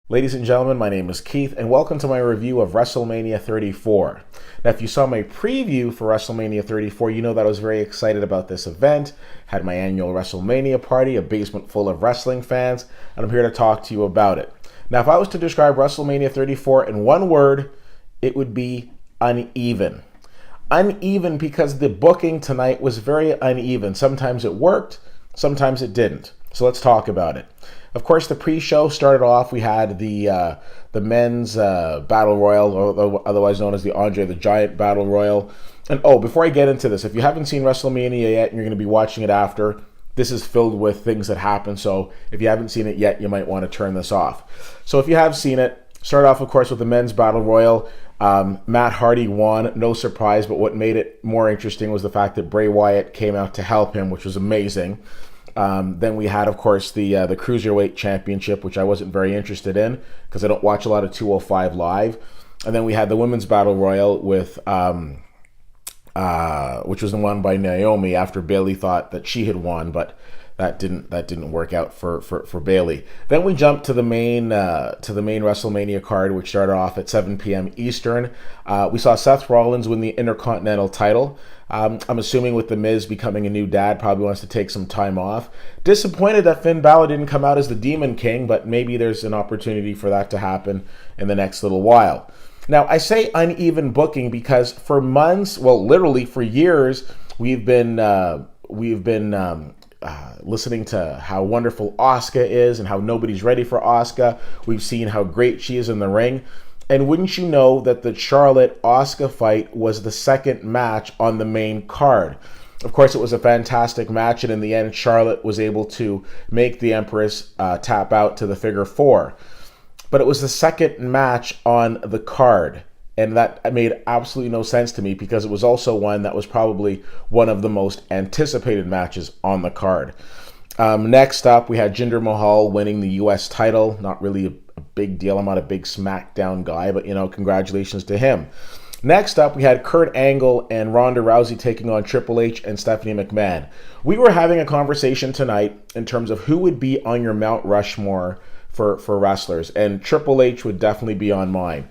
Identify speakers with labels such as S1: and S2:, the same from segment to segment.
S1: Ladies and gentlemen, my name is Keith, and welcome to my review of Wrestlemania 34. Now, if you saw my preview for Wrestlemania 34, you know that I was very excited about this event. Had my annual Wrestlemania party, a basement full of wrestling fans, and I'm here to talk to you about it. Now, if I was to describe Wrestlemania 34 in one word, it would be uneven. Uneven because the booking tonight was very uneven. Sometimes it worked, sometimes it didn't. So let's talk about it. Of course, the pre-show started off. We had the men's battle royal, otherwise known as the Andre the Giant battle royal. And before I get into this, if you haven't seen Wrestlemania yet and you're going to be watching it after, this is filled with things that happen. So if you haven't seen it yet, you might want to turn this off. So if you have seen it, start off, of course, with the men's battle royal. Matt Hardy won, no surprise. But what made it more interesting was the fact that Bray Wyatt came out to help him, which was amazing. Then we had, of course, the Cruiserweight Championship, which I wasn't very interested in because I don't watch a lot of 205 Live. And then we had the Women's Battle Royal with, which was won by Naomi after Bayley thought that she had won, but that didn't work out for Bayley. Then we jumped to the main WrestleMania card, which started off at 7 p.m. Eastern. We saw Seth Rollins win the Intercontinental title. I'm assuming with The Miz becoming a new dad, probably wants to take some time off. Disappointed that Finn Balor didn't come out as the Demon King, but maybe there's an opportunity for that to happen in the next little while. Now, I say uneven booking because for months, well, literally for years, we've been listening to how wonderful Asuka is and how nobody's ready for Asuka. We've seen how great she is in the ring. And wouldn't you know that the Charlotte-Asuka fight was the second match on the main card? Of course, it was a fantastic match, and in the end, Charlotte was able to make the Empress tap out to the figure four. But it was the second match on the card, and that made absolutely no sense to me because it was also one that was probably one of the most anticipated matches on the card. Next up, we had Jinder Mahal winning the U.S. title. Not really a big deal. I'm not a big Smackdown guy, but, congratulations to him. Next up, we had Kurt Angle and Ronda Rousey taking on Triple H and Stephanie McMahon. We were having a conversation tonight in terms of who would be on your Mount Rushmore for wrestlers, and Triple H would definitely be on mine.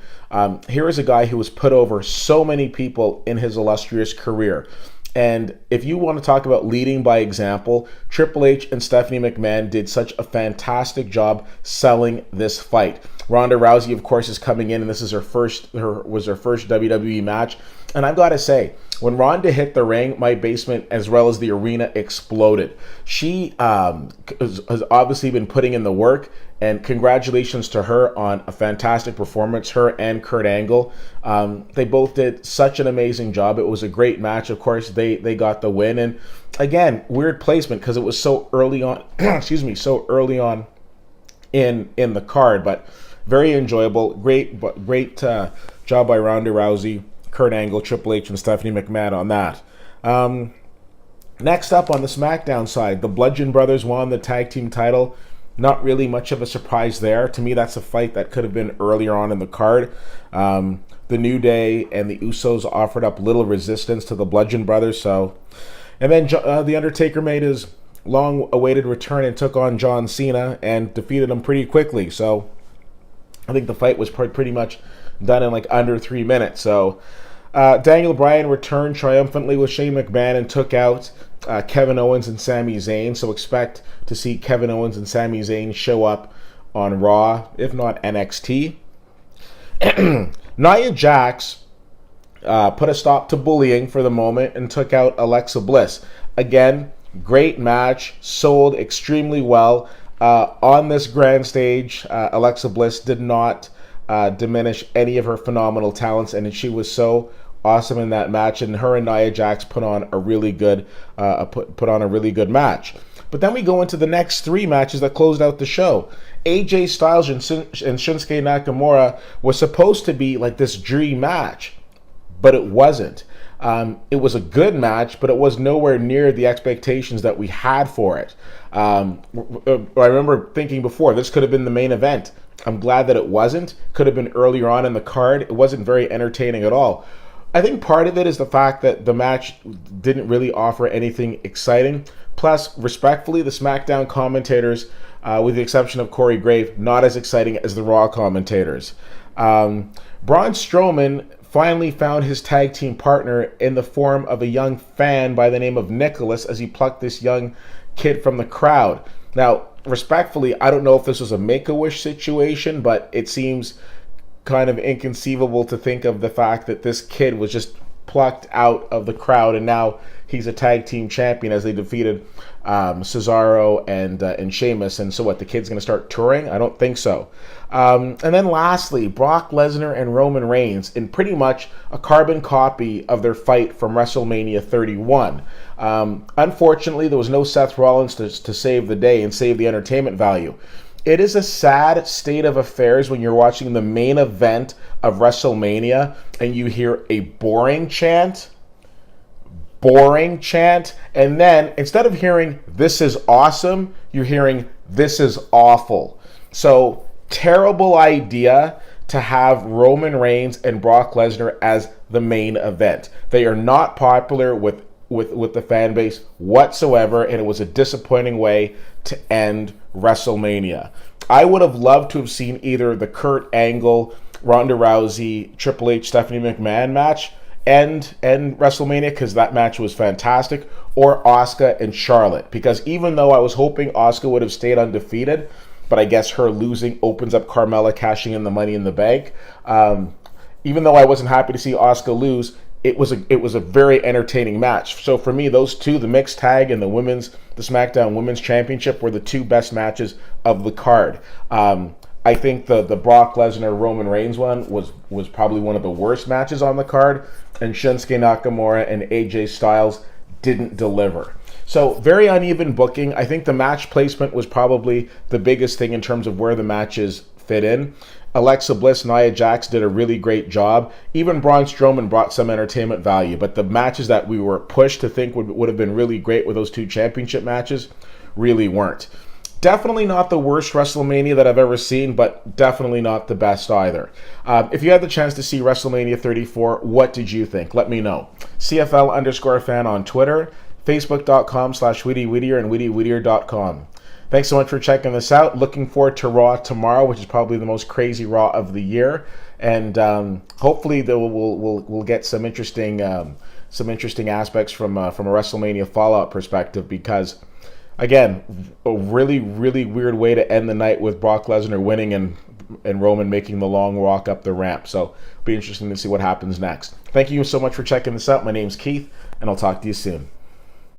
S1: Here is a guy who has put over so many people in his illustrious career. And if you want to talk about leading by example, Triple H and Stephanie McMahon did such a fantastic job selling this fight. Ronda Rousey, of course, is coming in, and this is her first WWE match. And I've got to say, when Ronda hit the ring, my basement as well as the arena exploded. She has obviously been putting in the work, and congratulations to her on a fantastic performance, her and Kurt Angle. They both did such an amazing job. It was a great match. Of course, they got the win. And again, weird placement because it was so early on, so early on in the card, but very enjoyable. Great job by Ronda Rousey, Kurt Angle, Triple H, and Stephanie McMahon on that. Next up on the SmackDown side, the Bludgeon Brothers won the tag team title. Not really much of a surprise there. To me, that's a fight that could have been earlier on in the card. The New Day and the Usos offered up little resistance to the Bludgeon Brothers. And then The Undertaker made his long-awaited return and took on John Cena and defeated him pretty quickly. So I think the fight was pretty much done in like under 3 minutes. So Daniel Bryan returned triumphantly with Shane McMahon and took out Kevin Owens and Sami Zayn. So expect to see Kevin Owens and Sami Zayn show up on Raw, if not NXT. Nia Jax put a stop to bullying for the moment and took out Alexa Bliss. Again, great match, sold extremely well. On this grand stage, Alexa Bliss did not diminish any of her phenomenal talents, and she was so awesome in that match. And her and Nia Jax put on a really good match. But then we go into the next three matches that closed out the show. AJ Styles and Shinsuke Nakamura was supposed to be like this dream match, but it wasn't. It was a good match, but it was nowhere near the expectations that we had for it. I remember thinking before, this could have been the main event. I'm glad that it wasn't. Could have been earlier on in the card. It wasn't very entertaining at all. I think part of it is the fact that the match didn't really offer anything exciting. Plus, respectfully, the SmackDown commentators, with the exception of Corey Grave, not as exciting as the Raw commentators. Braun Strowman finally found his tag team partner in the form of a young fan by the name of Nicholas as he plucked this young kid from the crowd. Now, respectfully, I don't know if this was a Make-A-Wish situation, but it seems kind of inconceivable to think of the fact that this kid was just plucked out of the crowd and now he's a tag team champion as they defeated Cesaro and Sheamus. And so what, the kid's going to start touring? I don't think so. And then lastly, Brock Lesnar and Roman Reigns in pretty much a carbon copy of their fight from WrestleMania 31. Unfortunately, there was no Seth Rollins to save the day and save the entertainment value. It is a sad state of affairs when you're watching the main event of WrestleMania and you hear a boring chant, and then instead of hearing "this is awesome," you're hearing "this is awful." So, terrible idea to have Roman Reigns and Brock Lesnar as the main event. They are not popular with the fan base whatsoever, and it was a disappointing way to end WrestleMania. I would have loved to have seen either the Kurt Angle, Ronda Rousey, Triple H, Stephanie McMahon match end WrestleMania, because that match was fantastic, or Asuka and Charlotte, because even though I was hoping Asuka would have stayed undefeated, but I guess her losing opens up Carmella cashing in the Money in the Bank. Even though I wasn't happy to see Asuka lose, it was a very entertaining match. So for me, those two, the mixed tag and the SmackDown Women's Championship, were the two best matches of the card. I think the Brock Lesnar Roman Reigns one was probably one of the worst matches on the card, and Shinsuke Nakamura and AJ Styles didn't deliver. So very uneven booking. I think the match placement was probably the biggest thing in terms of where the matches fit in. Alexa Bliss and Nia Jax did a really great job. Even Braun Strowman brought some entertainment value, but the matches that we were pushed to think would have been really great with those two championship matches really weren't. Definitely not the worst WrestleMania that I've ever seen, but definitely not the best either. If you had the chance to see WrestleMania 34, what did you think? Let me know. CFL_fan on Twitter, Facebook.com/WheatyWhittier and WheatyWhittier.com. Thanks so much for checking this out. Looking forward to Raw tomorrow, which is probably the most crazy Raw of the year, and hopefully we'll get some interesting aspects from a WrestleMania Fallout perspective. Because again, a really weird way to end the night with Brock Lesnar winning and Roman making the long walk up the ramp. So it'll be interesting to see what happens next. Thank you so much for checking this out. My name's Keith, and I'll talk to you soon.